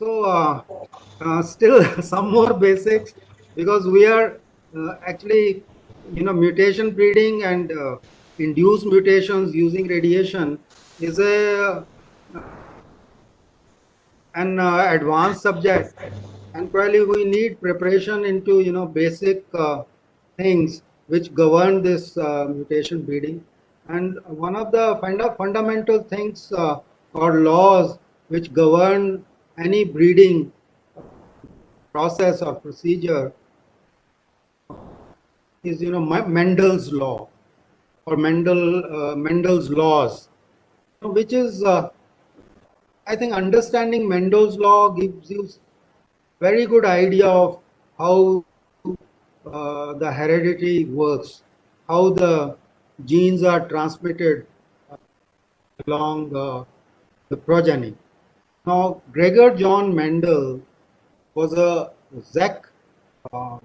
So still some more basics, because we are actually, mutation breeding and induced mutations using radiation is an advanced subject, and probably we need preparation into basic things which govern this mutation breeding. And one of the fundamental things or laws which govern any breeding process or procedure is Mendel's law, or Mendel's laws, which is I think understanding Mendel's law gives you very good idea of how the heredity works, how the genes are transmitted along the progeny. Now, Gregor John Mendel was a Czech uh,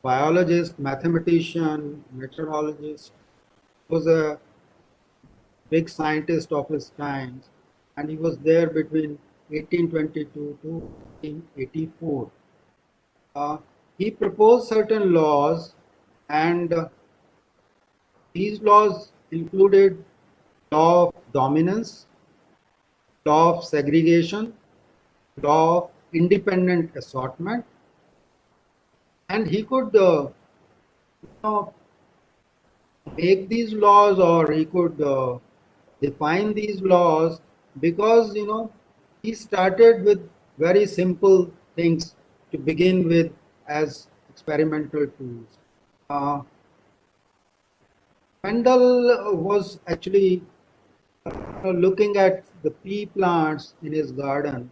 biologist, mathematician, meteorologist, was a big scientist of his times, and he was there between 1822 to 1884. Uh, he proposed certain laws, and these laws included law of dominance, law of segregation, law of independent assortment, and he could know, make these laws, or he could define these laws, because he started with very simple things to begin with as experimental tools. Uh, Mendel was actually looking at the pea plants in his garden,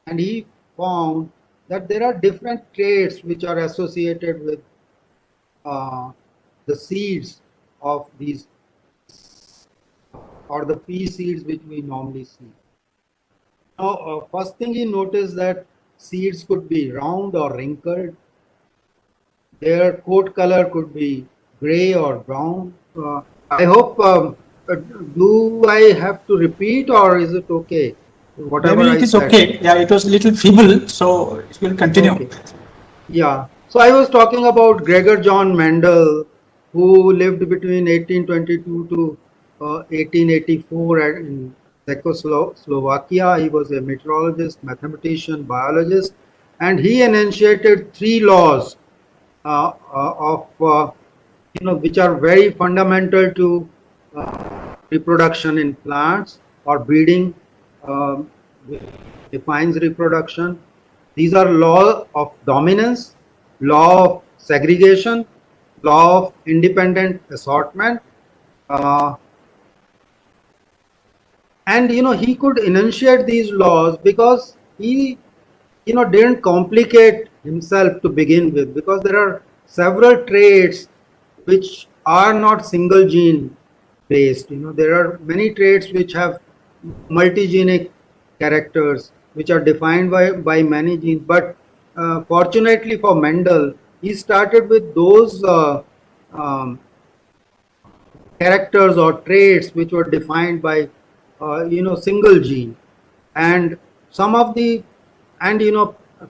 and he found that there are different traits which are associated with uh, the seeds of these, or the pea seeds which we normally see. Now, first thing he noticed that seeds could be round or wrinkled. Their coat color could be gray or brown. I hope, do I have to repeat, or is it okay? Whatever Maybe I it is said. okay. Yeah, it was a little feeble, so it will continue. Okay. Yeah. So I was talking about Gregor John Mendel, who lived between 1822 to 1884 in Czechoslovakia. He was a meteorologist, mathematician, biologist, and he enunciated three laws of which are very fundamental to reproduction in plants, or breeding, um, defines reproduction. These are law of dominance, law of segregation, law of independent assortment, uh, and he could enunciate these laws because he didn't complicate himself to begin with, because there are several traits which are not single gene based. There are many traits which have multigenic characters which are defined by many genes, but fortunately for Mendel, he started with those um, characters or traits which were defined by single gene. And some of the, and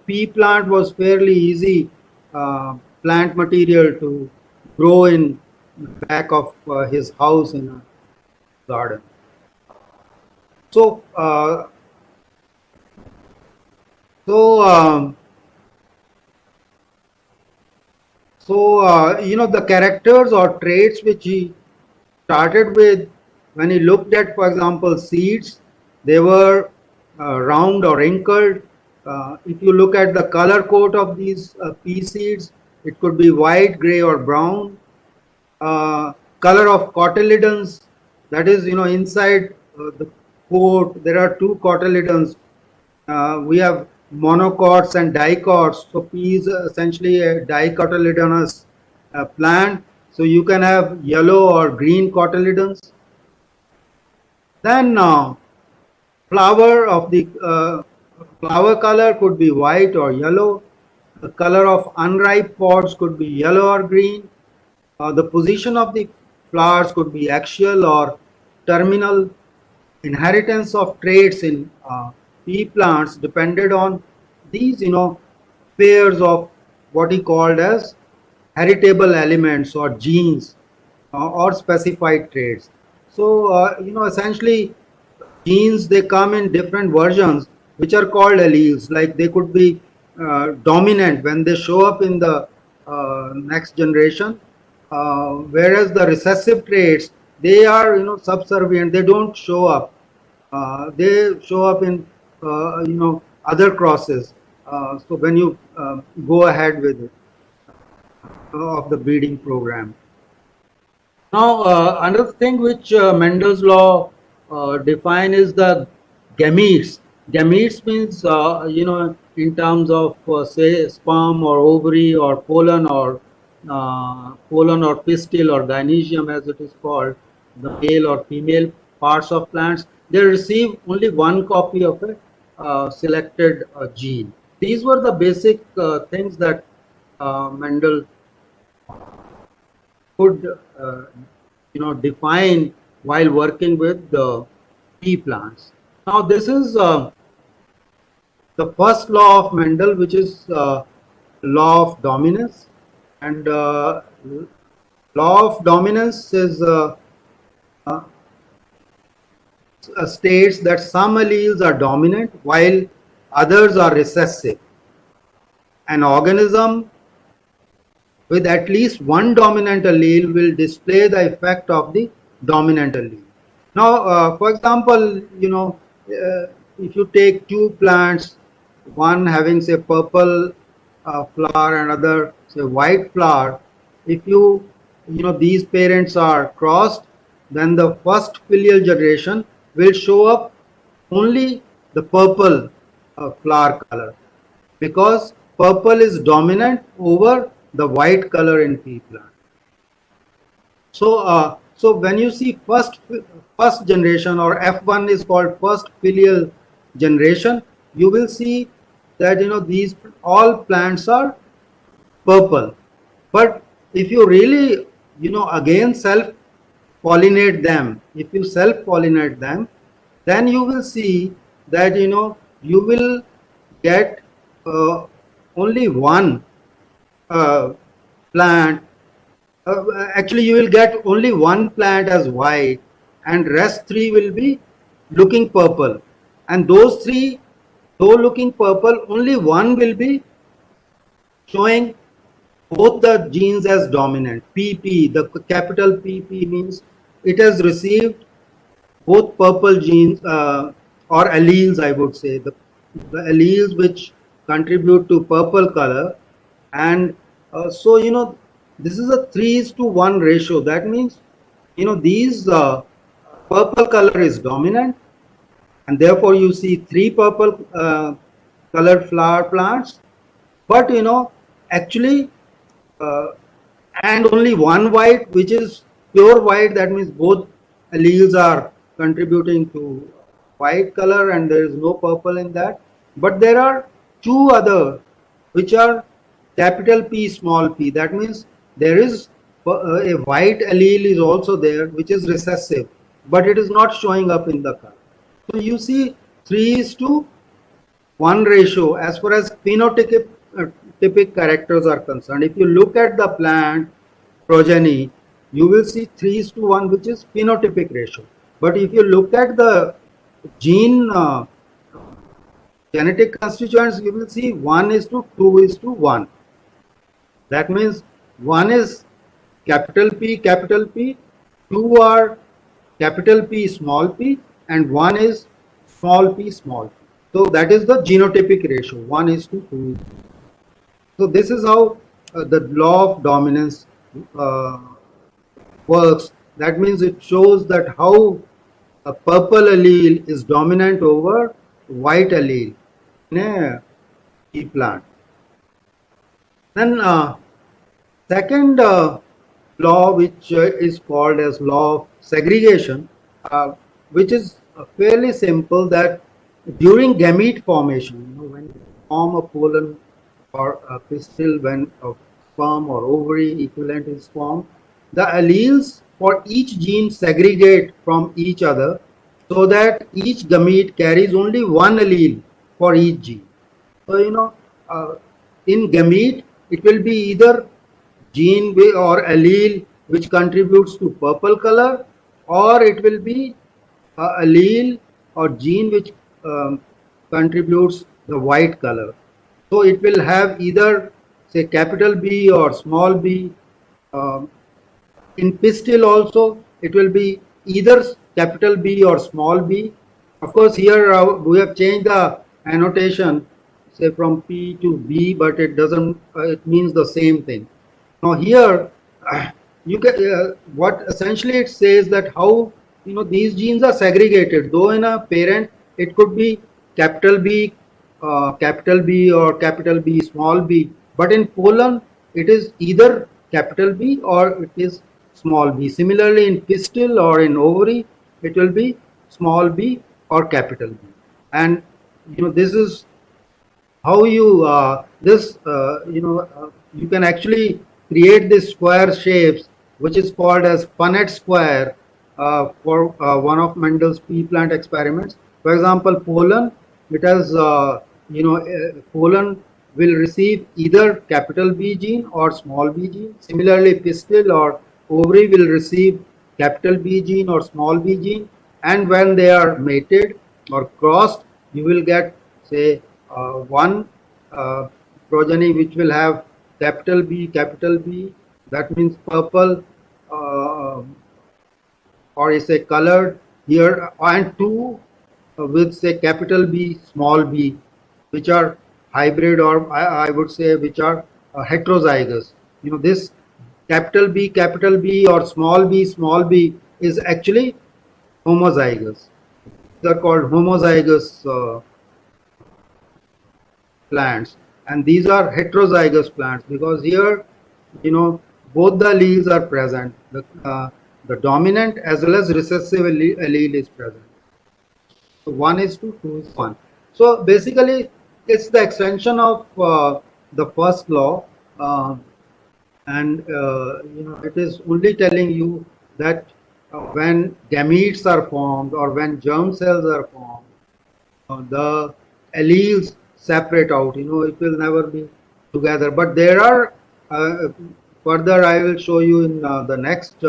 pea plant was fairly easy plant material to grow in back of his house in a garden. So so the characters or traits which he started with, when he looked at, for example, seeds, they were round or wrinkled. If you look at the color coat of these pea seeds, it could be white, gray, or brown. Color of cotyledons, that is, inside the coat, there are two cotyledons. We have monocots and dicots. So pea is essentially a dicotyledonous plant. So you can have yellow or green cotyledons. Then flower of the flower color could be white or yellow. The color of unripe pods could be yellow or green. The position of the flowers could be axial or terminal. Inheritance of traits in pea plants depended on these, pairs of what he called as heritable elements or genes or specified traits. So, essentially genes, they come in different versions which are called alleles. Like they could be dominant when they show up in the next generation, whereas the recessive traits, they are subservient, they don't show up. They show up in other crosses. So when you go ahead with it, of the breeding program. Now, another thing which Mendel's law define is the gametes. Gametes means, in terms of say sperm or ovary or pollen or pistil or gynecium as it is called, the male or female parts of plants, they receive only one copy of a selected gene. These were the basic things that Mendel could define while working with the pea plants. Now this is the first law of Mendel, which is law of dominance, and law of dominance is uh, states that some alleles are dominant while others are recessive. An organism with at least one dominant allele will display the effect of the dominant allele. Now, for example, if you take two plants, one having say purple flower and other say white flower, if these parents are crossed, then the first filial generation will show up only the purple flower color, because purple is dominant over the white color in pea plant. So when you see first generation, or F1 is called first filial generation, you will see that these all plants are purple. But if you really again self pollinate them, if you self pollinate them, then you will see that you will get only one plant. Actually, you will get only one plant as white, and rest three will be looking purple. And those three, though looking purple, only one will be showing both the genes as dominant. PP, the capital PP means it has received both purple genes or alleles, I would say, the alleles which contribute to purple color. And so this is a 3:1 ratio. That means these purple color is dominant, and therefore you see three purple colored flower plants, but actually and only one white, which is pure white. That means both alleles are contributing to white color and there is no purple in that. But there are two other which are capital P small p. That means there is a white allele is also there, which is recessive, but it is not showing up in the color. So you see 3:1 ratio as far as phenotypic characters are concerned. If you look at the plant progeny, you will see 3:1, which is phenotypic ratio. But if you look at the gene genetic constituents, you will see 1:2:1. That means one is capital P, 2 are capital P, small p, and one is small p, small p. So that is the genotypic ratio, 1:2. So this is how the law of dominance works. That means it shows that how a purple allele is dominant over white allele in a pea plant. Then second law, which is called as law of segregation, which is fairly simple, that during gamete formation, when you form a pollen or a pistil, when a sperm or ovary equivalent is formed, the alleles for each gene segregate from each other so that each gamete carries only one allele for each gene. So, in gamete, it will be either gene or allele which contributes to purple color, or it will be allele or gene which contributes the white color. So it will have either say capital B or small b. Um, in pistil also, it will be either capital B or small b. Of course, here we have changed the annotation, say from P to B, but it doesn't, it means the same thing. Now here, you can, what essentially it says that how, these genes are segregated, though in a parent, it could be capital B, capital B or capital B, small b, but in pollen, it is either capital B or it is small b. Similarly, in pistil or in ovary, it will be small b or capital B. And this is how you you can actually create this square shapes, which is called as Punnett square, for one of Mendel's pea plant experiments. For example, pollen, it has pollen will receive either capital B gene or small b gene. Similarly, pistil or ovary will receive capital B gene or small b gene, and when they are mated or crossed, you will get, say, one progeny which will have capital B, that means purple, uh, or is a colored here, and two with say capital B, small b, which are hybrid, or I would say which are heterozygous. This capital B or small b is actually homozygous. They're called homozygous plants, and these are heterozygous plants because here, both the alleles are present. The dominant as well as recessive allele is present. So 1 is to 2 is 1. So basically, it's the extension of the first law, and it is only telling you that when gametes are formed or when germ cells are formed, the alleles separate out. It will never be together. But there are further. I will show you in the next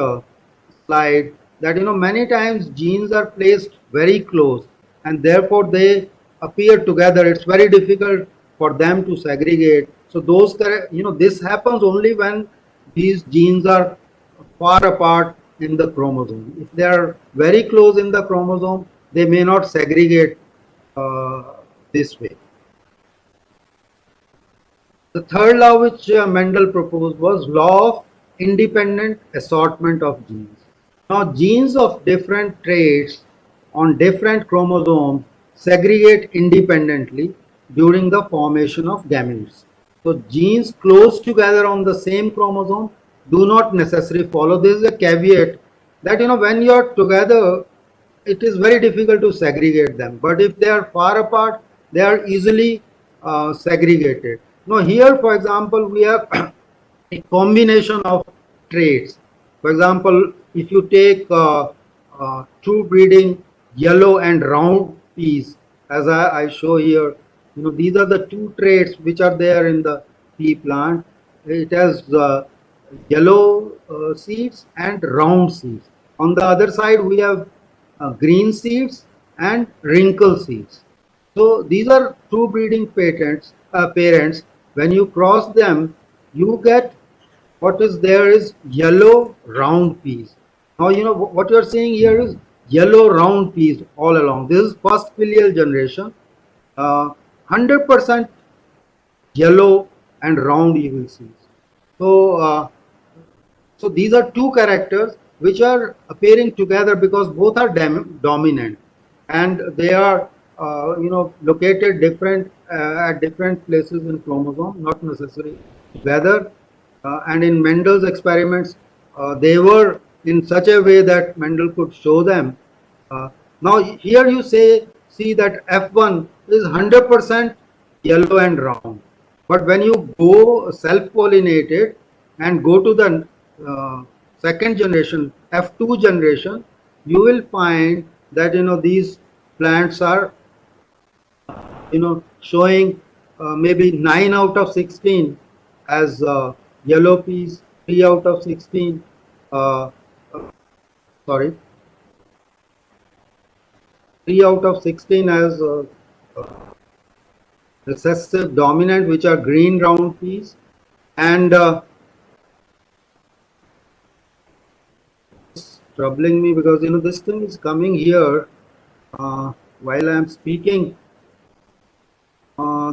slide that many times genes are placed very close, and therefore they appear together. It's very difficult for them to segregate. So this happens only when these genes are far apart in the chromosome. If they are very close in the chromosome, they may not segregate this way. The third law which Mendel proposed was law of independent assortment of genes. Now, genes of different traits on different chromosomes segregate independently during the formation of gametes. So, genes close together on the same chromosome do not necessarily follow. This is a caveat that when you are together, it is very difficult to segregate them. But if they are far apart, they are easily segregated. Now here, for example, we have a combination of traits. For example, if you take true breeding yellow and round peas, as I show here, these are the two traits which are there in the pea plant. It has yellow seeds and round seeds. On the other side, we have green seeds and wrinkle seeds. So these are true breeding parents. When you cross them, you get what is there is yellow round peas. Now what you are seeing here is yellow round peas all along. This is first filial generation. 100% yellow and round you will see. So these are two characters which are appearing together because both are dominant, and they are located different at different places in chromosome, not necessarily together. And in Mendel's experiments, they were in such a way that Mendel could show them. Now here you see that F1 is 100% yellow and round, but when you go self-pollinated and go to the second generation, F2 generation, you will find that these plants are showing maybe 9 out of 16 as yellow peas, 3 out of 16 uh, sorry 3 out of 16 as recessive dominant, which are green round peas, and it's troubling me because this thing is coming here while I am speaking.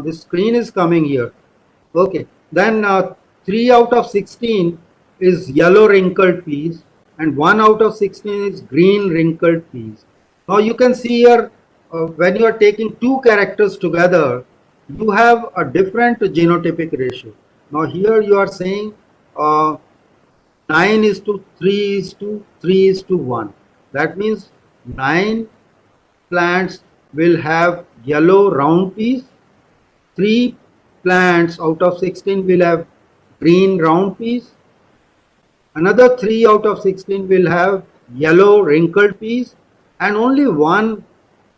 This screen is coming here. Okay, then 3 out of 16 is yellow wrinkled peas and 1 out of 16 is green wrinkled peas. Now you can see here when you are taking two characters together, you have a different genotypic ratio. Now here you are saying uh, 9 is to 3 is to 3 is to 1. That means 9 plants will have yellow round peas, 3 plants out of 16 will have green round peas, another 3 out of 16 will have yellow wrinkled peas, and only 1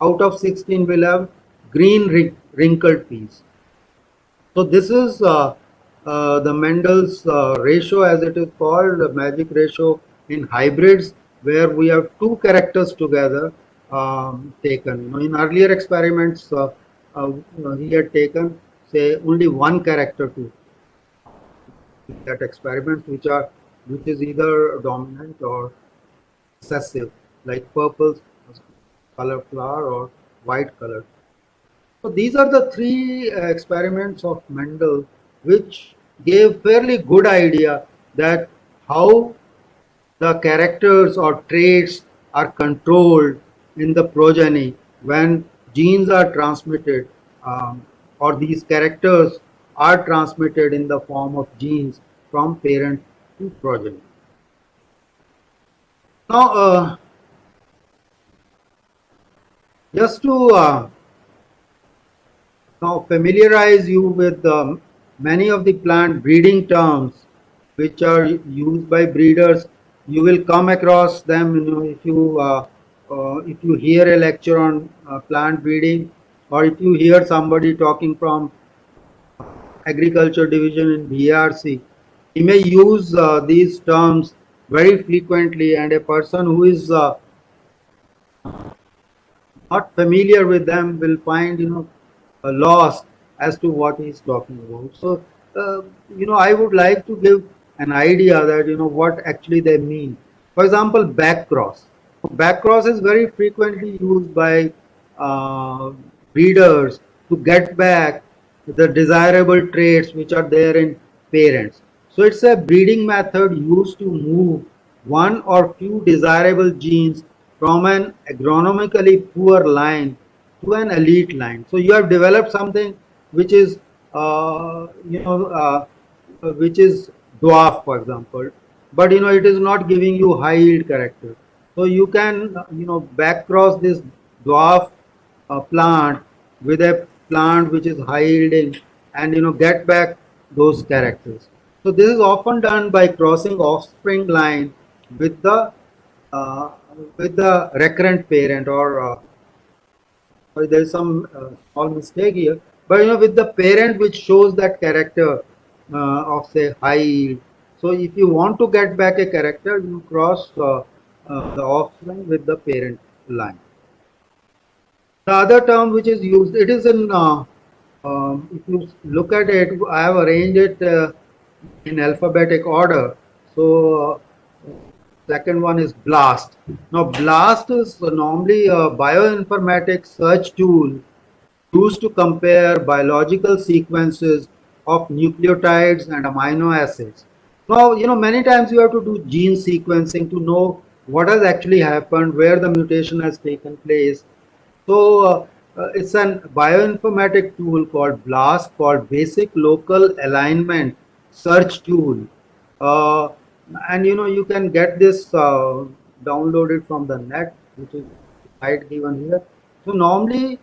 out of 16 will have green wrinkled peas. So this is the Mendel's ratio, as it is called, the magic ratio in hybrids, where we have two characters together taken. In earlier experiments, he had taken, say, only one character to that experiment, which is either dominant or recessive, like purple color flower or white color. So these are the three experiments of Mendel, which gave fairly good idea that how the characters or traits are controlled in the progeny when genes are transmitted, or these characters are transmitted in the form of genes from parent to progeny. Now, just to now familiarize you with many of the plant breeding terms which are used by breeders. You will come across them if you hear a lecture on plant breeding, or if you hear somebody talking from agriculture division in BRC. He may use these terms very frequently, and a person who is not familiar with them will find lost as to what he's talking about. So I would like to give an idea that what actually they mean. For example, backcross. Backcross is very frequently used by uh, breeders to get back the desirable traits which are there in parents. So it's a breeding method used to move one or few desirable genes from an agronomically poor line to an elite line. So you have developed something which is which is dwarf, for example, but it is not giving you high yield character. So you can back cross this dwarf plant with a plant which is high yielding, and get back those characters. So this is often done by crossing offspring line with the uh, recurrent parent, or there is some small mistake here, but with the parent which shows that character of, say, high yield. So if you want to get back a character, you cross the offspring with the parent line. The other term which is used, it is in if you look at it, I have arranged it in alphabetic order. So second one is BLAST. Now BLAST is normally a bioinformatics search tool used to compare biological sequences of nucleotides and amino acids. Now, many times you have to do gene sequencing to know what has actually happened, where the mutation has taken place. So, it's a bioinformatic tool called BLAST, called Basic Local Alignment Search Tool. Uh, and you can get this downloaded from the net, which is right given here. So normally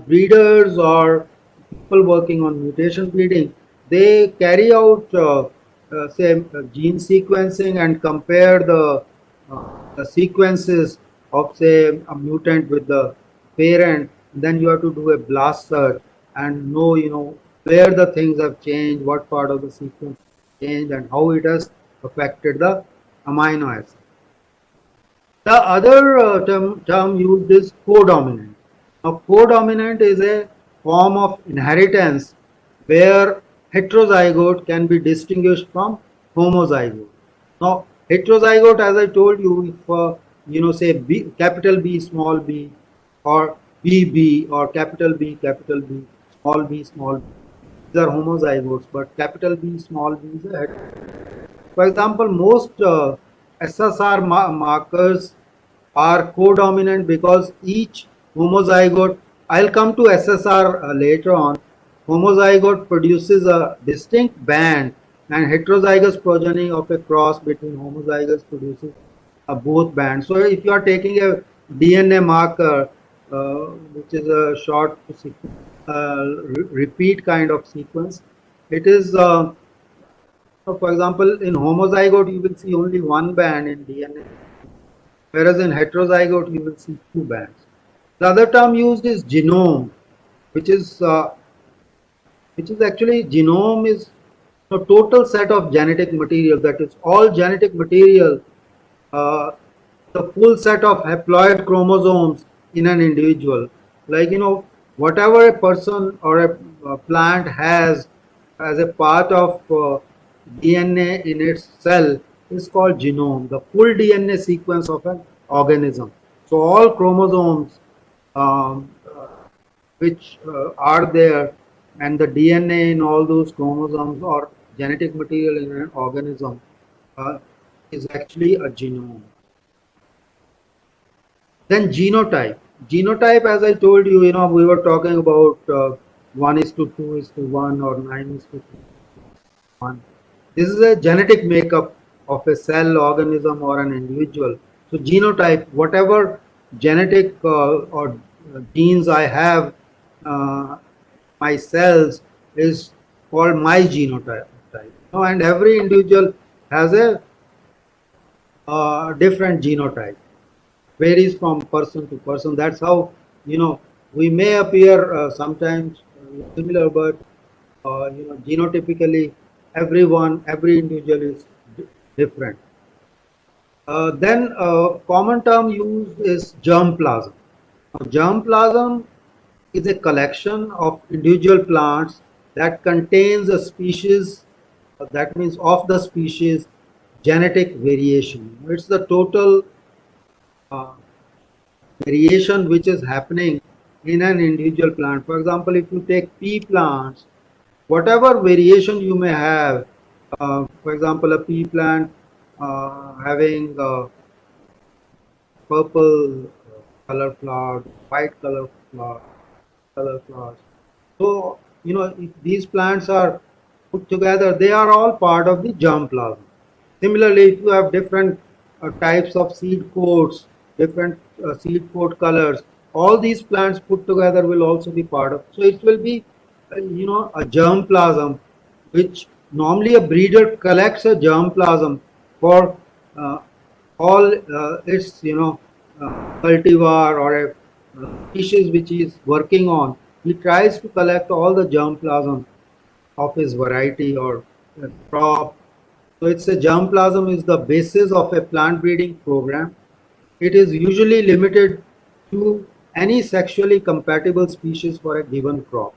breeders or people working on mutation breeding, they carry out say gene sequencing and compare the sequences of say a mutant with the parent, then you have to do a blast search and know, where the things have changed, what part of the sequence changed, and how it has affected the amino acid. The other term used is codominant. Now, codominant is a form of inheritance where heterozygote can be distinguished from homozygote. Now, heterozygote, as I told you, if say B, capital B, small b, or BB, or capital B, small b, these are homozygotes, but capital B, small b is a heterozygote. For example, most SSR markers are codominant because each homozygote, I'll come to SSR later on, homozygote produces a distinct band and heterozygous progeny of a cross between homozygous produces both bands. So if you are taking a DNA marker, which is a short repeat kind of sequence, it is so for example, in homozygote, you will see only one band in DNA, whereas in heterozygote, you will see two bands. The other term used is genome, which is actually genome is a total set of genetic material. That is all genetic material, uh, the full set of haploid chromosomes in an individual. Like whatever a person or a plant has as a part of DNA in its cell is called genome, the full DNA sequence of an organism. So all chromosomes um, which are there, and the DNA in all those chromosomes or genetic material in an organism uh, is actually a genome. Then genotype. Genotype, as I told you, we were talking about 1:2:1 or 9:1. This is a genetic makeup of a cell, organism, or an individual. So genotype, whatever genetic or genes I have, uh, my cells is called my genotype. And every individual has a different genotype, varies from person to person. That's how we may appear sometimes similar, but genotypically every individual is different. Then common term used is germplasm. Now, germplasm is a collection of individual plants that contains a species, that means of the species genetic variation. It's the total uh, variation which is happening in an individual plant. For example, if you take pea plants, whatever variation you may have, for example, a pea plant having purple color flowers, white color flowers. So, if these plants are put together, they are all part of the germplasm. Similarly, if you have different types of seed coats, different seed coat colors, all these plants put together will also be part of. So it will be, a germplasm, which normally a breeder collects a germplasm for uh, all its, cultivar or a species which he is working on. He tries to collect all the germplasm of his variety or crop. So it's a germplasm is the basis of a plant breeding program. It is usually limited to any sexually compatible species for a given crop.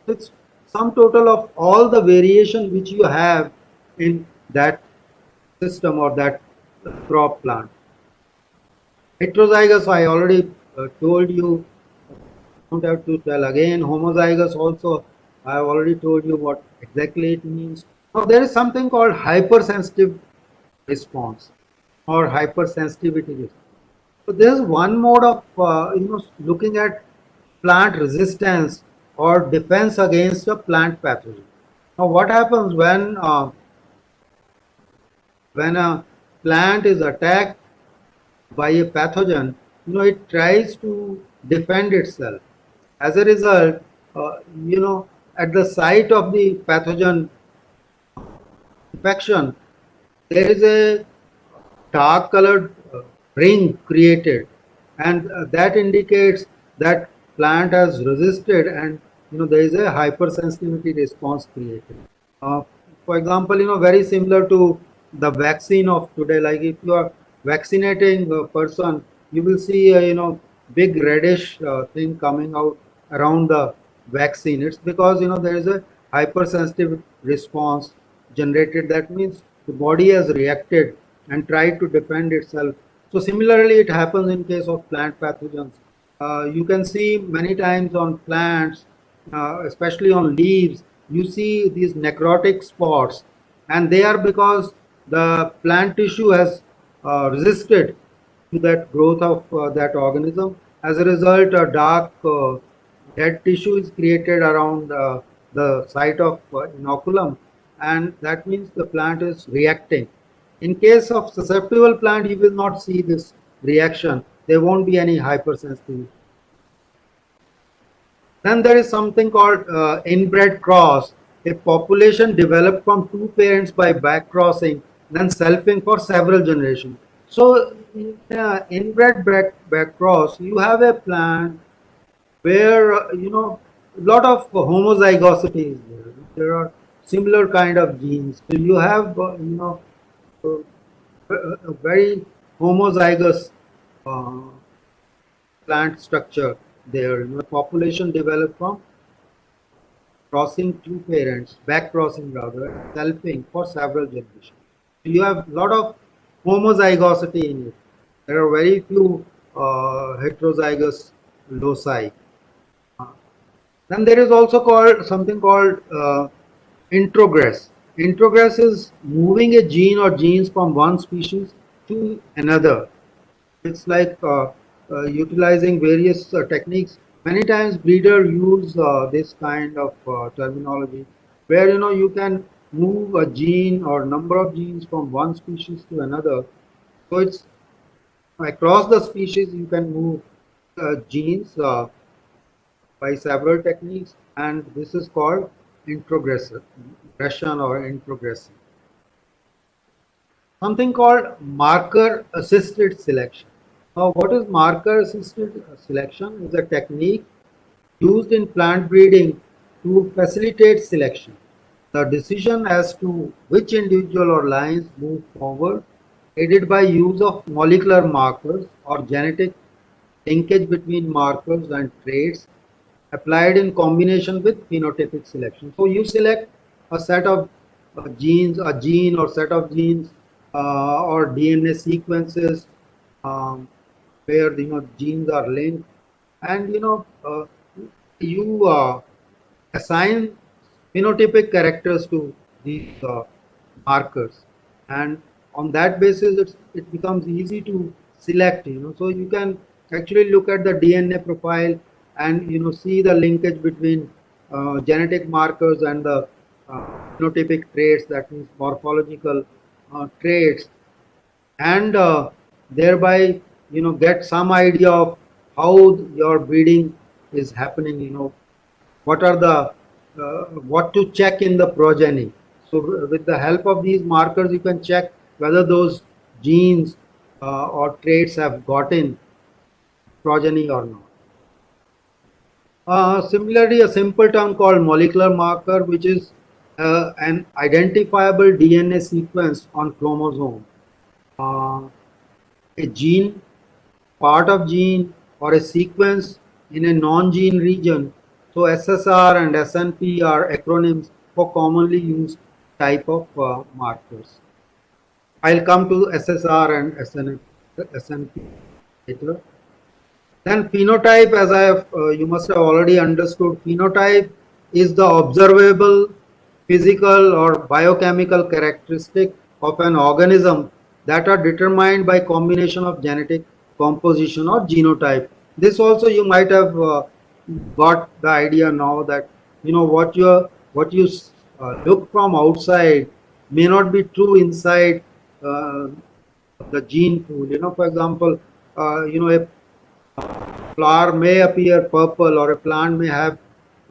It's sum total of all the variation which you have in that system or that crop plant. Heterozygous, I already told you, don't have to tell again. Homozygous also, I have already told you what exactly it means. Now there is something called hypersensitive response or hypersensitivity response. So there is one mode of looking at plant resistance or defense against a plant pathogen. Now what happens when a plant is attacked by a pathogen? It tries to defend itself. As a result, at the site of the pathogen infection, there is a dark colored ring created, and that indicates that plant has resisted, and there is a hypersensitivity response created. Uh, for example, very similar to the vaccine of today. Like if you are vaccinating a person, you will see a big reddish thing coming out around the vaccine. It's because there is a hypersensitive response generated. That means the body has reacted and tried to defend itself. So similarly, it happens in case of plant pathogens. You can see many times on plants, especially on leaves, you see these necrotic spots, and they are because the plant tissue has resisted to that growth of that organism. As a result, a dark dead tissue is created around the site of inoculum, and that means the plant is reacting. In case of susceptible plant, you will not see this reaction. There won't be any hypersensitivity. Then there is something called inbred cross, a population developed from two parents by back crossing, then selfing for several generations. So, in inbred back cross, you have a plant where a lot of homozygosity is there. There are similar kind of genes. So you have uh, a very homozygous uh, plant structure there. Population developed from crossing two parents, back crossing rather, selfing for several generations. You have a lot of homozygosity in it. There are very few heterozygous loci. Uh, Then there is also called something called introgress. Introgress is moving a gene or genes from one species to another. It's like utilizing various techniques. Many times breeder use this kind of terminology where you can move a gene or number of genes from one species to another. So it's across the species you can move genes by several techniques, and this is called introgression or introgression. Something called marker assisted selection. Now, what is marker assisted selection? Is a technique used in plant breeding to facilitate selection. The decision as to which individual or lines move forward, aided by use of molecular markers or genetic linkage between markers and traits applied in combination with phenotypic selection. So you select a set of genes, a gene or set of genes or DNA sequences um, where genes are linked, and you assign phenotypic characters to these markers, and on that basis it becomes easy to select. So you can actually look at the DNA profile and see the linkage between genetic markers and the phenotypic traits, that means morphological traits, and thereby get some idea of how your breeding is happening. What are the what to check in the progeny. So with the help of these markers you can check whether those genes or traits have gotten progeny or not. Similarly, a simple term called molecular marker, which is an identifiable DNA sequence on chromosome. A gene, part of gene, or a sequence in a non-gene region. So SSR and SNP are acronyms for commonly used type of markers. I'll come to SSR and SNP later. Then phenotype, as I have, you must have already understood, phenotype is the observable physical or biochemical characteristic of an organism that are determined by combination of genetic composition or genotype. This also you might have got the idea now that what you look from outside may not be true inside uh, the gene pool. For example, a flower may appear purple or a plant may have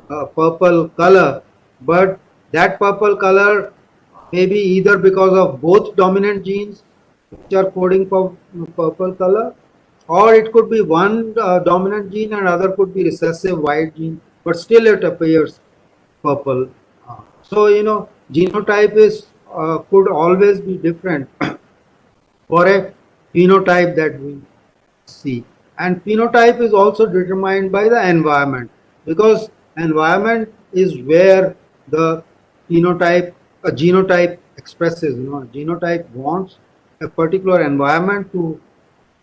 a purple color, but that purple color may be either because of both dominant genes which are coding for purple color, or it could be one dominant gene and other could be recessive white gene, but still it appears purple. So genotype is could always be different for a phenotype that we see. And phenotype is also determined by the environment, because environment is where the phenotype, a genotype expresses. A genotype wants a particular environment to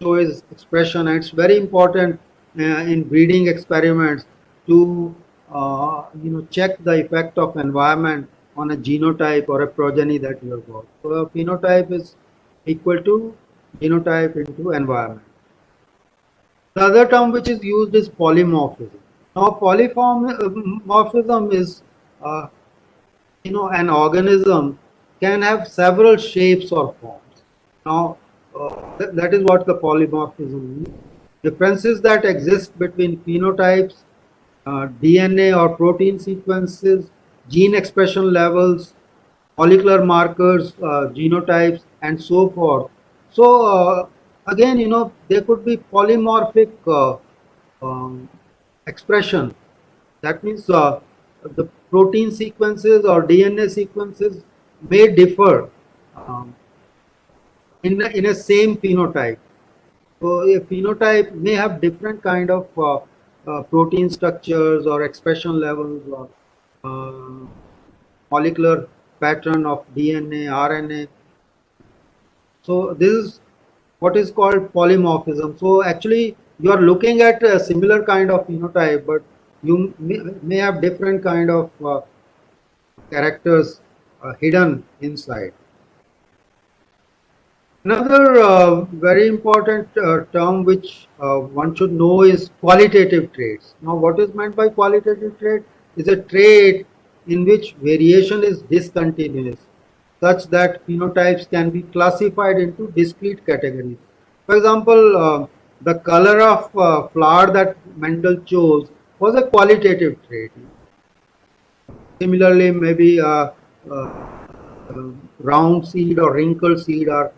show its expression, and it's very important in breeding experiments to check the effect of environment on a genotype or a progeny that you have got. So a phenotype is equal to genotype into environment. The other term which is used is polymorphism. Now, polymorphism is, an organism can have several shapes or forms. Now, that is what the polymorphism means. Differences that exist between phenotypes, DNA or protein sequences, gene expression levels, molecular markers, genotypes, and so forth. So, again, there could be polymorphic um, expression. That means the protein sequences or DNA sequences may differ um, in a same phenotype. So a phenotype may have different kind of protein structures or expression levels or uh, molecular pattern of DNA, RNA. So this is what is called polymorphism. So actually you are looking at a similar kind of phenotype, but you may have different kind of characters hidden inside. Another very important term which one should know is qualitative traits. Now, what is meant by qualitative trait? Is a trait in which variation is discontinuous, such that phenotypes can be classified into discrete categories. For example, the color of flower that Mendel chose was a qualitative trait. Similarly, maybe round seed or wrinkled seed are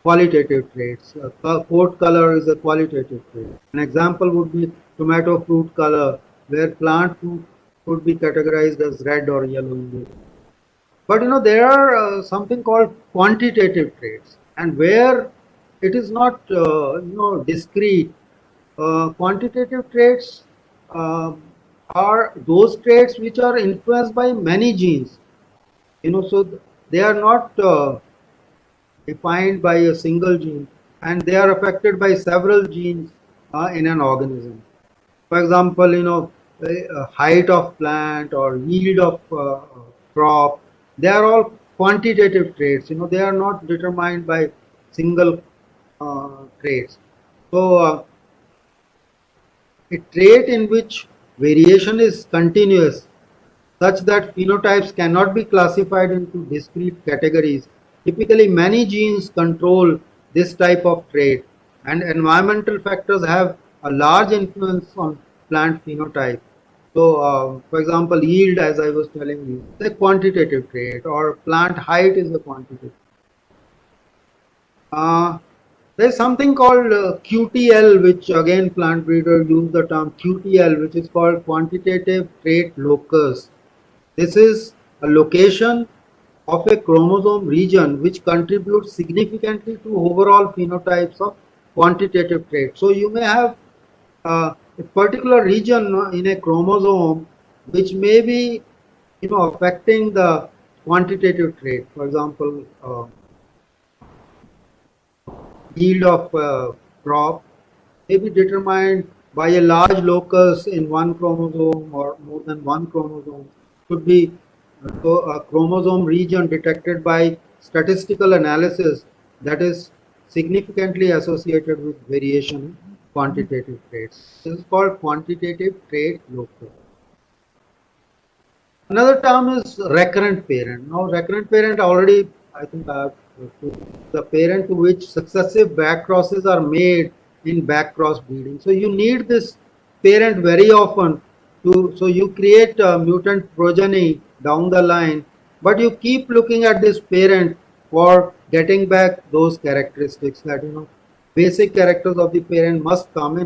qualitative traits. Coat color is a qualitative trait. An example would be tomato fruit color, where plant fruit could be categorized as red or yellow. But there are something called quantitative traits, and where it is not discrete. Quantitative traits uh, are those traits which are influenced by many genes. So they are not defined by a single gene, and they are affected by several genes in an organism. For example, height of plant or yield of crop, they are all quantitative traits. They are not determined by single traits. So a trait in which variation is continuous, such that phenotypes cannot be classified into discrete categories. Typically, many genes control this type of trait, and environmental factors have a large influence on plant phenotype. So, for example, yield, as I was telling you, is a quantitative trait, or plant height is a quantitative. Uh, there's something called QTL, which again plant breeder use the term QTL, which is called quantitative trait locus. This is a location of a chromosome region which contributes significantly to overall phenotypes of quantitative traits. So you may have a particular region in a chromosome which may be affecting the quantitative trait. For example, yield of crop may be determined by a large locus in one chromosome or more than one chromosome. Could be a chromosome region detected by statistical analysis that is significantly associated with variation in quantitative traits. This is called quantitative trait locus. Another term is recurrent parent. Now, recurrent parent already, I think, the parent to which successive back crosses are made in back cross breeding. So you need this parent very often so you create a mutant progeny down the line, but you keep looking at this parent for getting back those characteristics that basic characters of the parent must come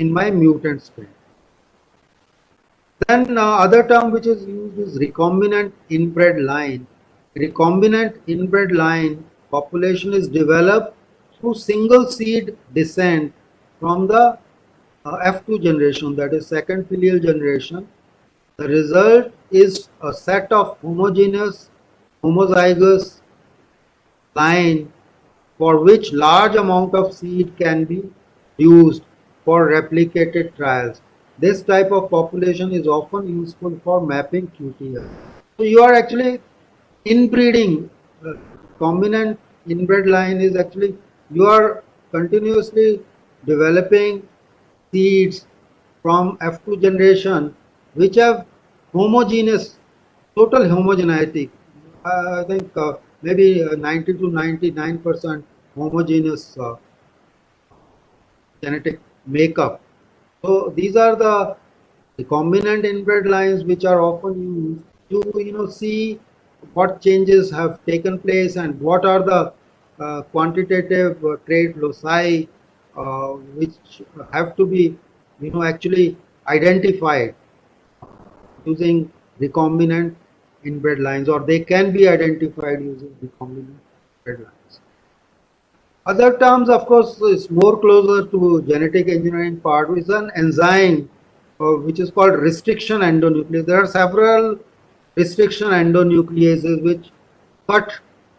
in my mutant strain. Then other term which is used is recombinant inbred line. Recombinant inbred line population is developed through single seed descent from the F2 generation, that is second filial generation. The result is a set of homogeneous homozygous line for which large amount of seed can be used for replicated trials. This type of population is often useful for mapping QTL. So you are actually inbreeding. Combinant inbred line is actually you are continuously developing seeds from F2 generation which have homogeneous, total homogeneity. I think maybe 90 to 99% homogeneous genetic makeup. So these are the recombinant inbred lines which are often used to see what changes have taken place and what are the quantitative trait loci which have to be actually identified using recombinant inbred lines, or they can be identified using recombinant inbred lines. Other terms, of course, is more closer to genetic engineering part, which is an enzyme which is called restriction endonuclease. There are several restriction endonucleases which cut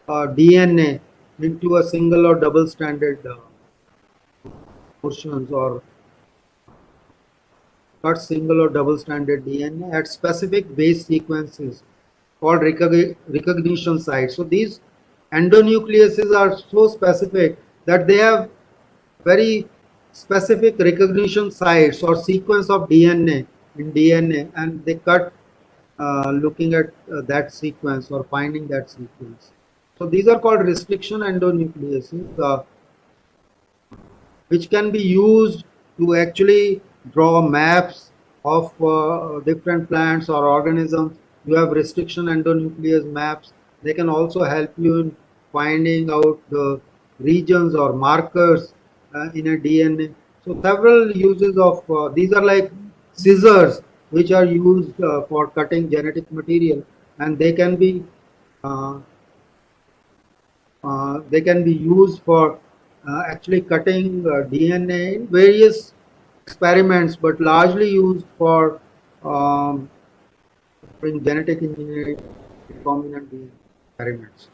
DNA into a single or double stranded portions, or cut single or double stranded DNA at specific base sequences called recognition sites. So these endonucleases are so specific that they have very specific recognition sites or sequence of DNA in DNA, and they cut looking at that sequence or finding that sequence. So these are called restriction endonucleases, which can be used to actually draw maps of different plants or organisms. You have restriction endonuclease maps. They can also help you in finding out the regions or markers in a DNA. So several uses of these are like scissors which are used for cutting genetic material, and uh, they can be used for actually cutting DNA in various experiments, but largely used for doing genetic engineering recombinant DNA experiments.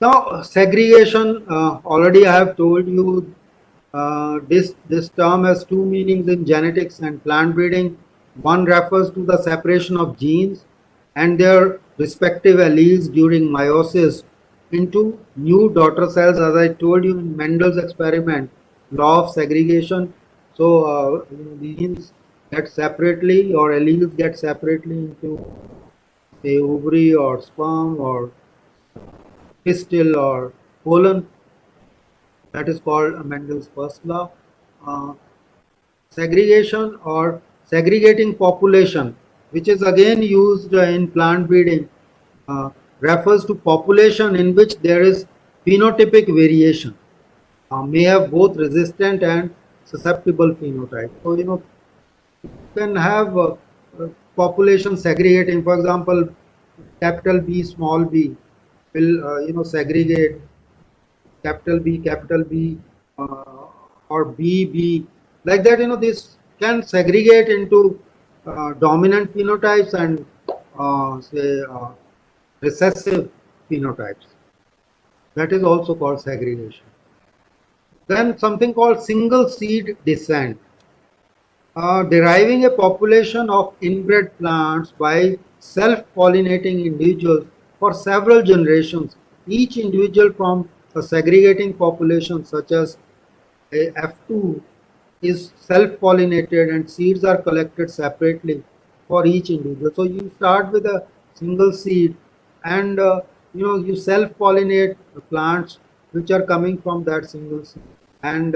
Now, segregation, already I have told you this term has two meanings in genetics and plant breeding. One refers to the separation of genes and their respective alleles during meiosis into new daughter cells, as I told you in Mendel's experiment, law of segregation. So genes get separately, or alleles get separately into say ovary or sperm or pistil or pollen. That is called Mendel's first law. Uh, Segregation or segregating population, which is again used in plant breeding, uh, refers to population in which there is phenotypic variation, may have both resistant and susceptible phenotype. So you can have population segregating. For example, capital B, small b will segregate capital B, or BB, like that. This can segregate into dominant phenotypes and say recessive phenotypes. That is also called segregation. Then something called single seed descent, deriving a population of inbred plants by self-pollinating individuals for several generations, each individual from a segregating population such as a F2 is self-pollinated, and seeds are collected separately for each individual. So you start with a single seed, and you self-pollinate the plants which are coming from that single seed, and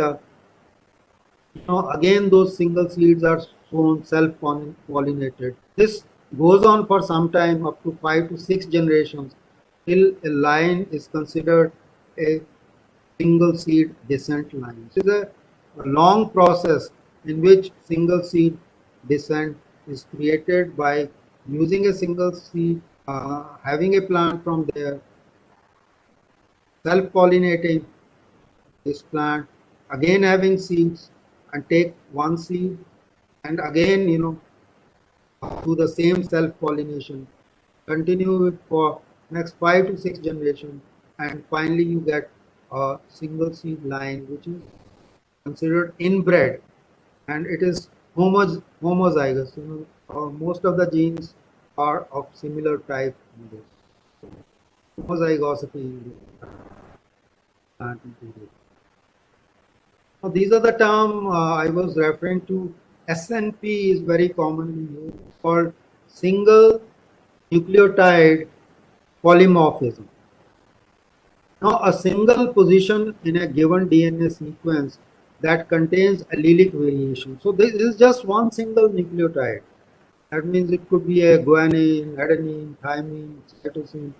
again those single seeds are sown self-pollinated. This goes on for some time, up to 5 to 6 generations, till a line is considered a single seed descent lines. It is a long process in which single seed descent is created by using a single seed, having a plant from there, self-pollinating this plant, again having seeds, and take one seed and again, do the same self-pollination, continue it for next 5 to 6 generations, and finally you get a single seed line which is considered inbred, and it is homozygous. Most of the genes are of similar type in this. Homozygosity in the plant material. Now, these are the term I was referring to. SNP is very commonly used, called single nucleotide polymorphism. Now, a single position in a given DNA sequence that contains allelic variation. So, this is just one single nucleotide. That means it could be a guanine, adenine, thymine, cytosine,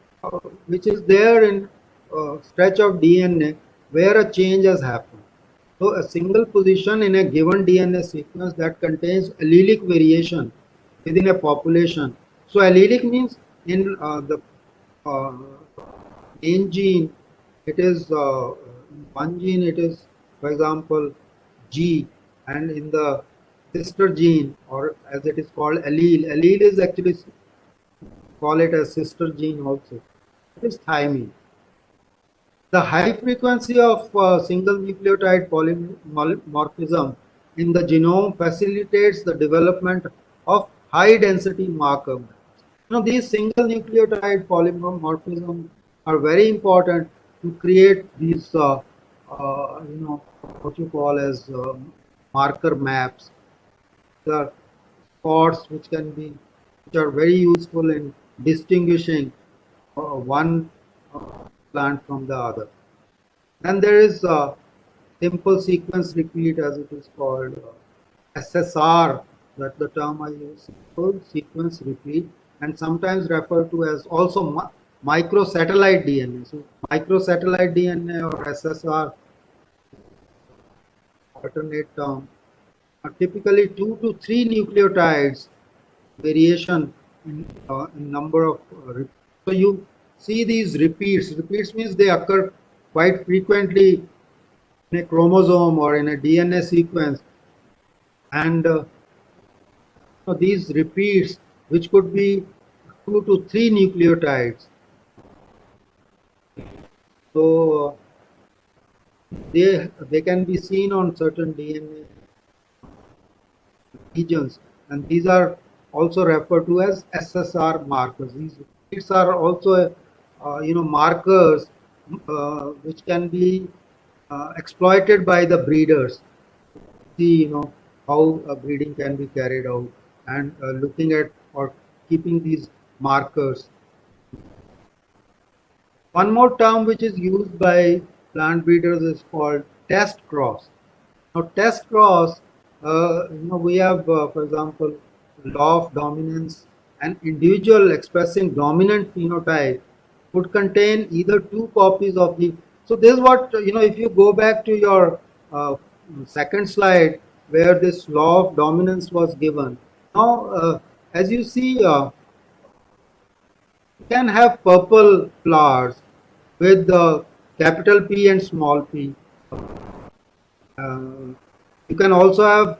which is there in a stretch of DNA where a change has happened. So, a single position in a given DNA sequence that contains allelic variation within a population. So, allelic means in the uh, main gene, it is one gene, it is, for example, G, and in the sister gene, or as it is called allele is actually call it as sister gene also, it is thymine. The high frequency of single nucleotide polymorphism in the genome facilitates the development of high density marker. These single nucleotide polymorphism are very important to create these, what you call as marker maps. The spots which are very useful in distinguishing one plant from the other. And there is a simple sequence repeat, as it is called, SSR, that the term I use, simple sequence repeat, and sometimes referred to as also microsatellite DNA. So microsatellite DNA or SSR, alternate term, are typically 2 to 3 nucleotides variation in number of repeats. So you see these repeats. Repeats means they occur quite frequently in a chromosome or in a DNA sequence, and these repeats, which could be 2 to 3 nucleotides, so they can be seen on certain DNA regions, and these are also referred to as SSR markers. These are also markers which can be exploited by the breeders. See, how breeding can be carried out, and looking at or keeping these markers. One more term which is used by plant breeders is called test cross. Now, test cross, we have, for example, law of dominance. An individual expressing dominant phenotype would contain either 2 copies of the. So this is what, if you go back to your second slide where this law of dominance was given. Now, as you see, you can have purple flowers with the capital P and small p. Uh, you can also have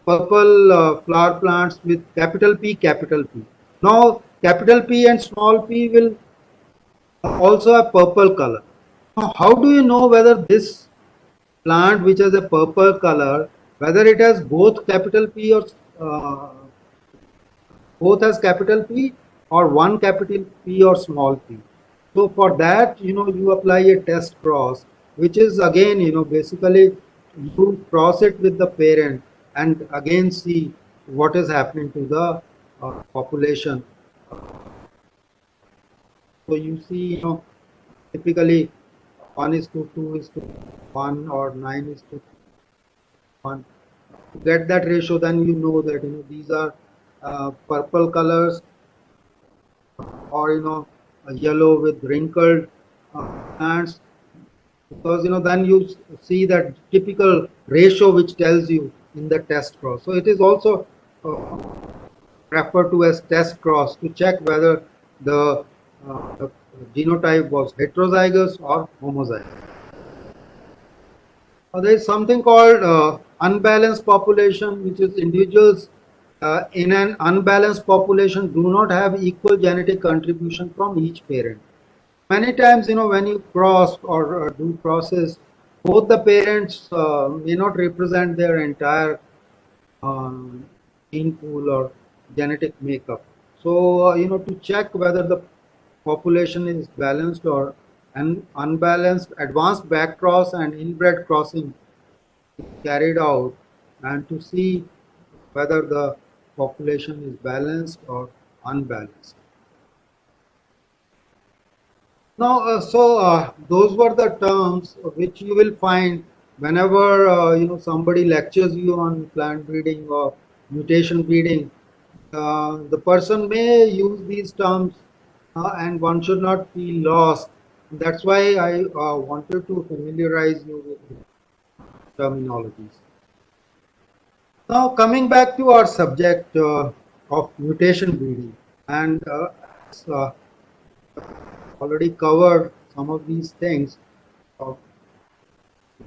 purple flower plants with capital P, capital P. Now, capital P and small p will also have purple color. Now, how do you know whether this plant which has a purple color, whether it has both capital P or both has capital P, or one capital P or small p? So for that, you apply a test cross, which is again, basically you cross it with the parent and again see what is happening to the population. So you see, typically 1:2:1 or 9:1. To get that ratio, then you know that these are purple colors, or yellow with wrinkled plants. because then you see that typical ratio which tells you in the test cross. So it is also referred to as test cross to check whether the genotype was heterozygous or homozygous. There is something called unbalanced population, which is individuals in an unbalanced population do not have equal genetic contribution from each parent. Many times, when you cross or do process, both the parents may not represent their entire gene pool or genetic makeup. So, to check whether the population is balanced or unbalanced, advanced backcross and inbred crossing is carried out, and to see whether the population is balanced or unbalanced. Now, those were the terms which you will find whenever somebody lectures you on plant breeding or mutation breeding. The person may use these terms, and one should not feel lost. That's why I wanted to familiarize you with the terminologies. Now, coming back to our subject of mutation breeding, and already covered some of these things. Uh,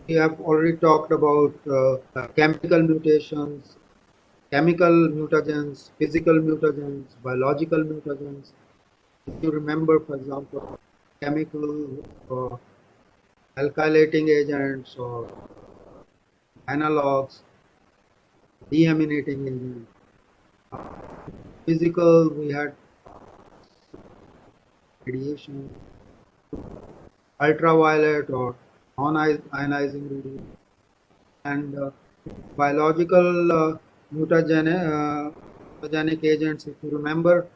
we have already talked about chemical mutations, chemical mutagens, physical mutagens, biological mutagens. If you remember, for example, chemical alkylating agents or analogs, deaminating agents. Physical, we had radiation, ultraviolet or non-ionizing radiation, and biological mutagenic agents. If you remember,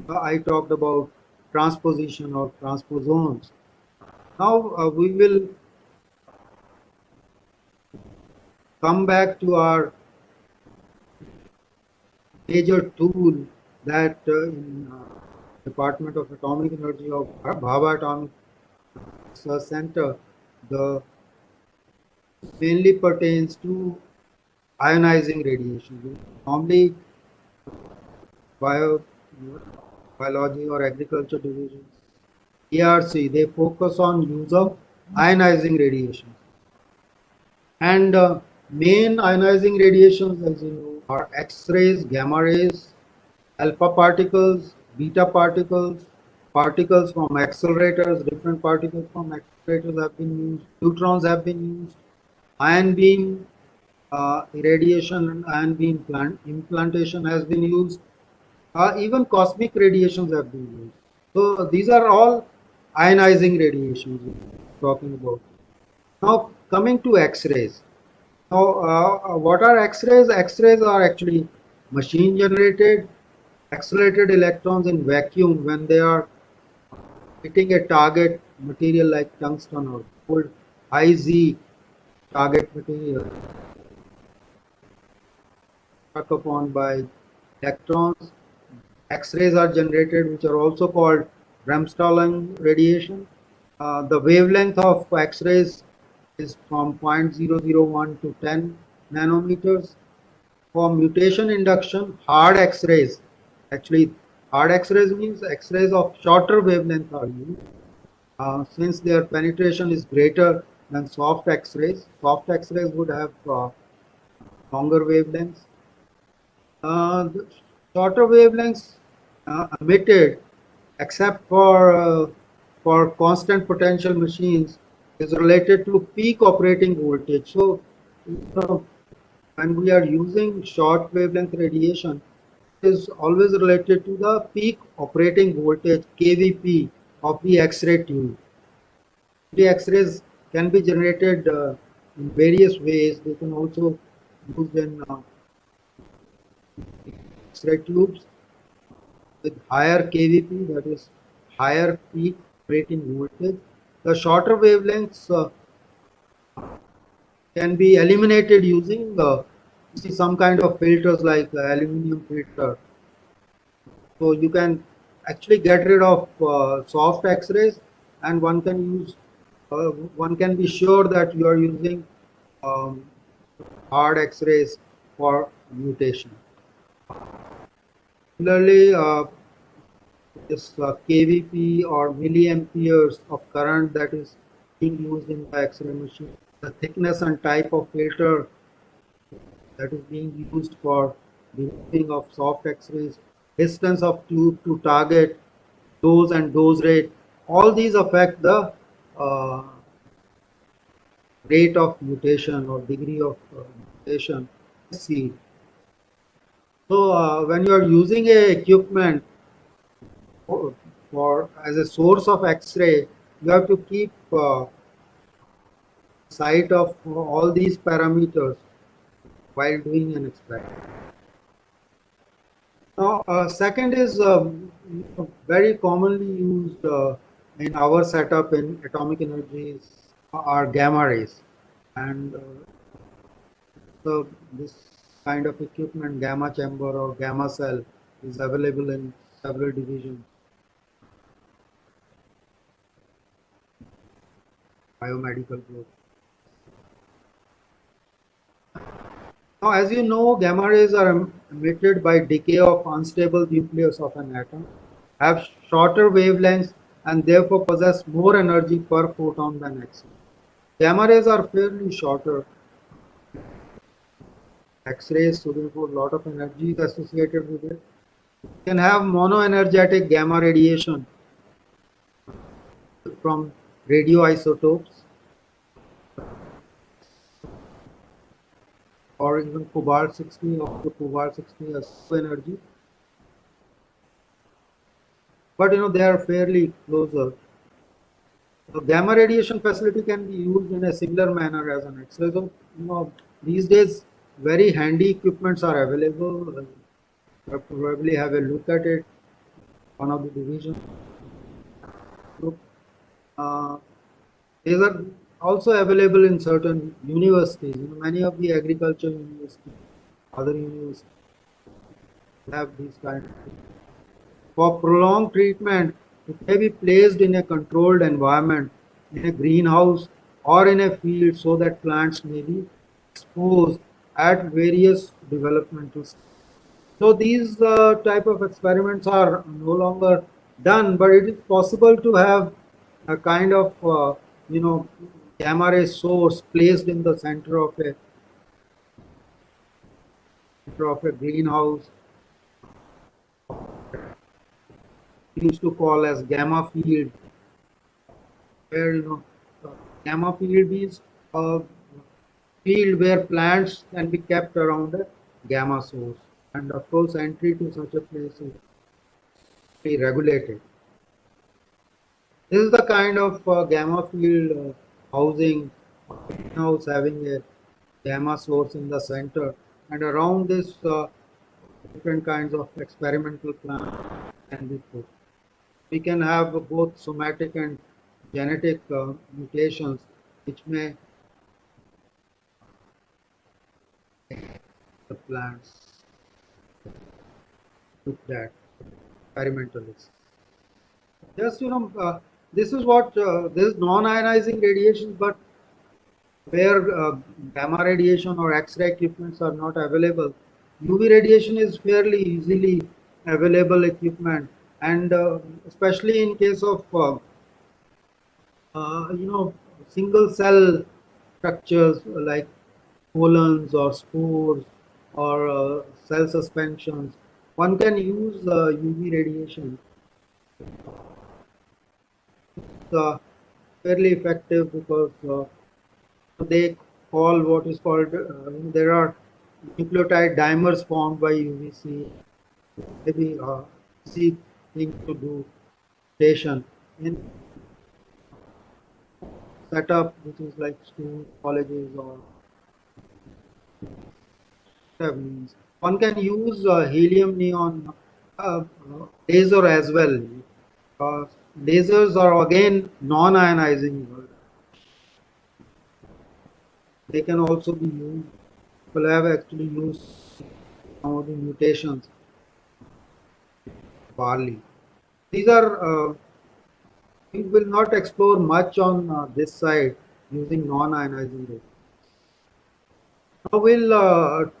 I talked about transposition or transposons. Now we will come back to our major tool that in Department of Atomic Energy of Bhabha Atomic Center, the mainly pertains to ionizing radiation. Normally, bio, biology or agriculture divisions, ERC, they focus on use of ionizing radiation. And main ionizing radiations, as you know, are X-rays, gamma rays, alpha particles, beta particles, particles from accelerators, different particles from accelerators have been used, neutrons have been used, ion beam irradiation and ion beam implantation has been used, even cosmic radiations have been used. So these are all ionizing radiations we're talking about. Now coming to X-rays. Now what are X-rays? X-rays are actually machine generated accelerated electrons in vacuum when they are hitting a target material like tungsten or gold, Iz target material struck upon by electrons. X-rays are generated, which are also called Bremsstrahlung radiation. The wavelength of X-rays is from 0.001 to 10 nanometers. For mutation induction, hard X-rays, actually hard X-rays means X-rays of shorter wavelength are used. Since their penetration is greater than soft X-rays, soft X-rays would have longer wavelengths. The shorter wavelengths emitted, except for constant potential machines, is related to peak operating voltage. So, when we are using short wavelength radiation, it is always related to the peak operating voltage (kVp) of the X-ray tube. The X-rays can be generated in various ways. They can also be used in X-ray tubes with higher kVp, that is higher peak operating voltage. The shorter wavelengths can be eliminated using some kind of filters like aluminum filter. So you can actually get rid of soft X-rays, and one can use one can be sure that you are using um, hard X-rays for mutation. Similarly, this kVp or milliamperes of current that is being used in the X-ray machine, the thickness and type of filter that is being used for removing of soft X-rays, distance of tube to target, dose and dose rate, all these affect the uh, rate of mutation or degree of mutation seed. So when you are using a equipment for as a source of X-ray, you have to keep sight of all these parameters while doing an experiment. Now, second is very commonly used in our setup in atomic energies are gamma rays, and so this kind of equipment, gamma chamber or gamma cell, is available in several divisions, biomedical group. Now, as you know, gamma rays are emitted by decay of unstable nucleus of an atom, have shorter wavelengths, and therefore possess more energy per photon than X-rays. Gamma rays are fairly shorter. X-rays, so therefore a lot of energy is associated with it. You can have monoenergetic gamma radiation from radioisotopes or even cobalt 60 or cobalt 60 has energy. But they are fairly closer. So gamma radiation facility can be used in a similar manner as an X-ray. So these days very handy equipments are available. You probably have a look at it. One of the divisions. Uh, these are also available in certain universities. Many of the agriculture universities, other universities have these kind of things. For prolonged treatment, it may be placed in a controlled environment, in a greenhouse or in a field so that plants may be exposed at various developmental stages. So these type of experiments are no longer done, but it is possible to have a kind of gamma ray source placed in the center of a greenhouse, used to call as gamma field, where gamma field is a field where plants can be kept around a gamma source, and of course entry to such a place is be regulated. This is the kind of gamma field housing, greenhouse having a gamma source in the center, and around this different kinds of experimental plants can be put. We can have both somatic and genetic mutations which may the plants looked at experimentally. Just this is what this is non-ionizing radiation, but where gamma radiation or X-ray equipments are not available, UV radiation is fairly easily available equipment, and especially in case of single cell structures like pollens or spores or cell suspensions, one can use UV radiation. It's fairly effective because they call what is called there are nucleotide dimers formed by UVC. Maybe see thing to do station in setup which is like school, colleges or means one can use helium neon laser as well. Uh, Lasers are again non-ionizing. They can also be used. People have actually used some of the mutations. Barley. These are We will not explore much on this side using non-ionizing radiation. Now we'll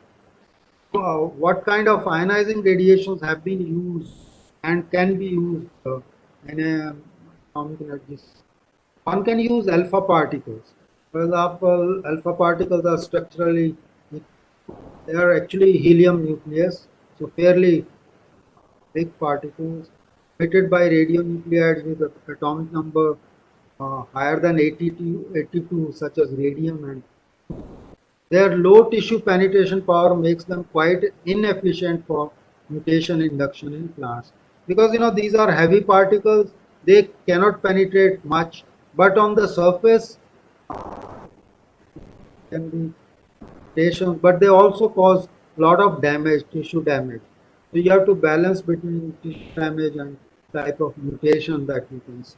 what kind of ionizing radiations have been used and can be used in a atomic energy. One can use alpha particles. For example, alpha particles are structurally, they are actually helium nucleus, so fairly big particles emitted by radionuclides with atomic number higher than 82, such as radium, and their low tissue penetration power makes them quite inefficient for mutation induction in plants. Because these are heavy particles, they cannot penetrate much, but on the surface can be mutation, but they also cause a lot of damage, tissue damage. So you have to balance between tissue damage and type of mutation that you can see.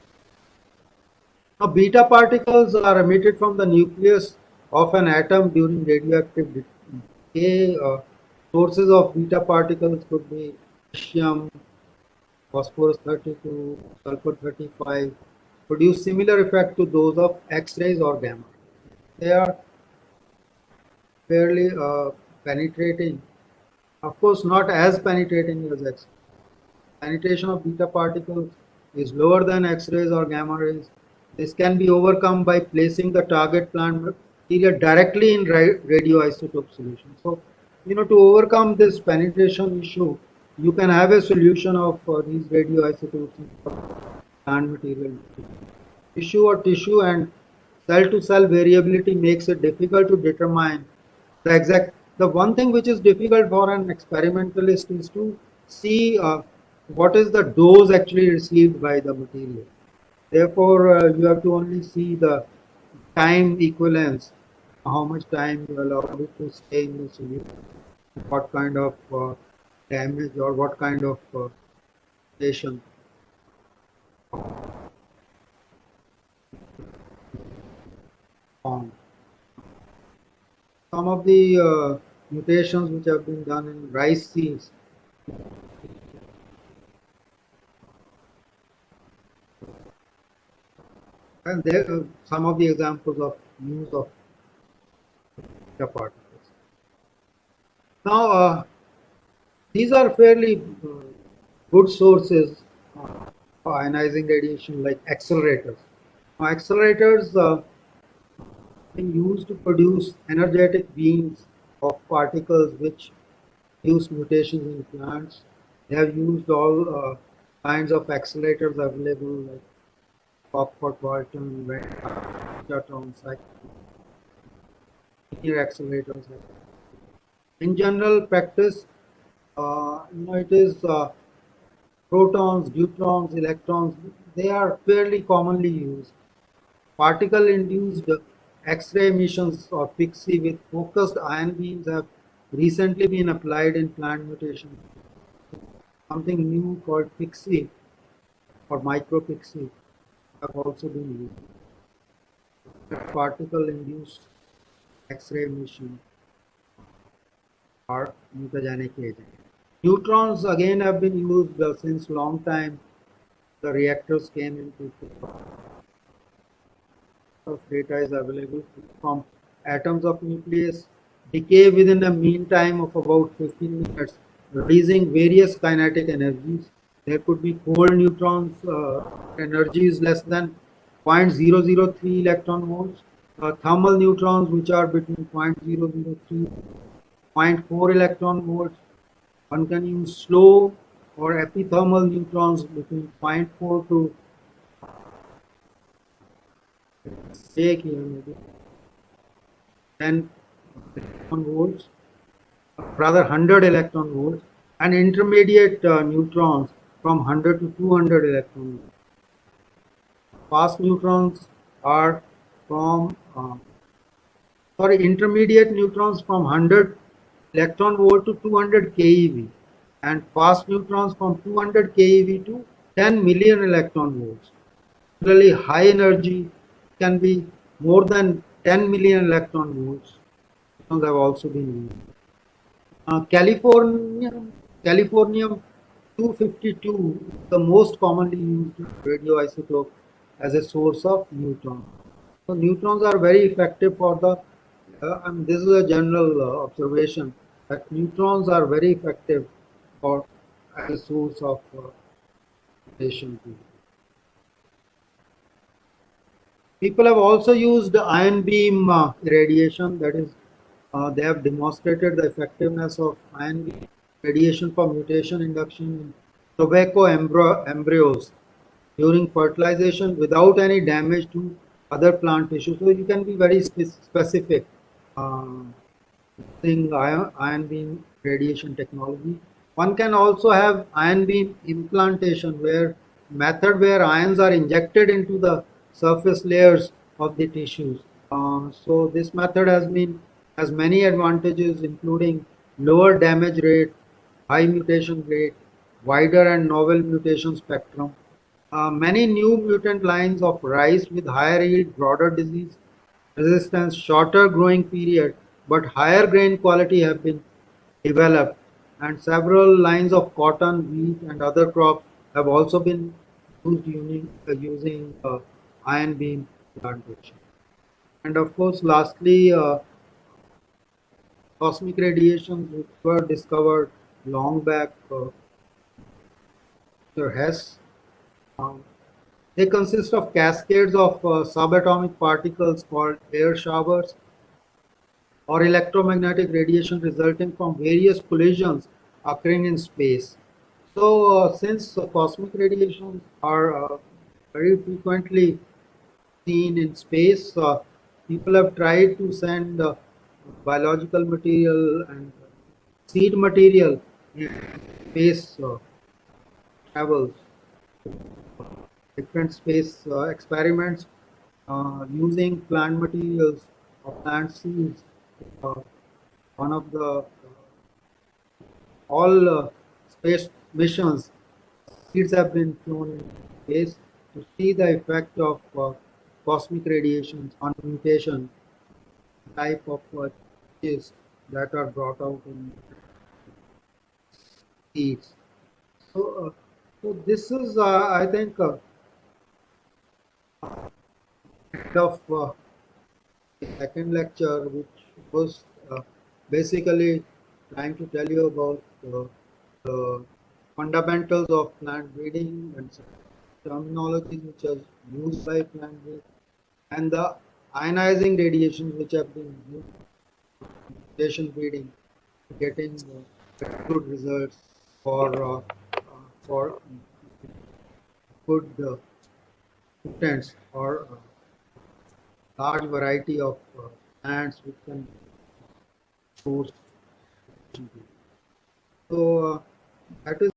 Now, beta particles are emitted from the nucleus of an atom during radioactive decay. Sources of beta particles could be lithium, phosphorus 32, sulfur 35, produce similar effect to those of X-rays or gamma. They are fairly penetrating. Of course, not as penetrating as X. Penetration of beta particles is lower than X-rays or gamma rays. This can be overcome by placing the target plant material directly in radioisotope solution. So, to overcome this penetration issue, you can have a solution of these radioisotopes in plant material. Tissue and cell-to-cell variability makes it difficult to determine the exact. The one thing which is difficult for an experimentalist is to see what is the dose actually received by the material. Therefore, you have to only see the time equivalence, how much time you allow it to stay in the solution, what kind of damage or what kind of patient. Some of the mutations which have been done in rice seeds, and there some of the examples of use of beta particles. Now, these are fairly good sources for ionizing radiation, like accelerators. Now, accelerators been used to produce energetic beams of particles which use mutations in plants. They have used all kinds of accelerators available, like Rockford Walton, Metatron, linear accelerators. In general practice, it is protons, neutrons, electrons. They are fairly commonly used. Particle-induced X-ray emissions or PIXI with focused ion beams have recently been applied in plant mutation. Something new called PIXI or micro-PIXI have also been used. Particle-induced X-ray emission or mutagenic agent. Neutrons again have been used since long time. The reactors came into of data is available from atoms of nucleus decay within a mean time of about 15 minutes, releasing various kinetic energies. There could be cold neutrons, energy is less than 0.003 electron volts, thermal neutrons which are between 0.003 0.4 electron volts. One can use slow or epithermal neutrons between 0.4 to say maybe 10 electron volts, rather 100 electron volts, and intermediate neutrons from 100 to 200 electron volts. Fast neutrons are from, intermediate neutrons from 100 electron volt to 200 keV, and fast neutrons from 200 keV to 10 million electron volts. Similarly, high energy can be more than 10 million electron volts. Have also been used. Californium 252 is the most commonly used radioisotope as a source of neutrons. So neutrons are very effective for the, and this is a general observation, that neutrons are very effective for as a source of radiation. People have also used ion beam radiation, that is, they have demonstrated the effectiveness of ion beam radiation for mutation induction in tobacco embryos during fertilization without any damage to other plant tissue. So you can be very specific using ion beam radiation technology. One can also have ion beam implantation, where method where ions are injected into the surface layers of the tissues. So this method has many advantages, including lower damage rate, high mutation rate, wider and novel mutation spectrum. Many new mutant lines of rice with higher yield, broader disease resistance, shorter growing period, but higher grain quality have been developed, and several lines of cotton, wheat, and other crops have also been used using iron beam plantation. And of course, lastly, cosmic radiations, which were discovered long back, Sir Hess. Um, they consist of cascades of subatomic particles called air showers or electromagnetic radiation resulting from various collisions occurring in space. So, since cosmic radiations are very frequently seen in space, people have tried to send biological material and seed material in space travels, different space experiments using plant materials or plant seeds. Uh, one of the all space missions, seeds have been flown in space to see the effect of cosmic radiations on mutation type of changes that are brought out in seeds. So, so this is, I think, end of the second lecture, which was basically trying to tell you about the fundamentals of plant breeding and some terminologies which are used by plant breeding, and the ionizing radiations which have been used in radiation breeding, getting very good results for good mutants or large variety of plants which can source. So that is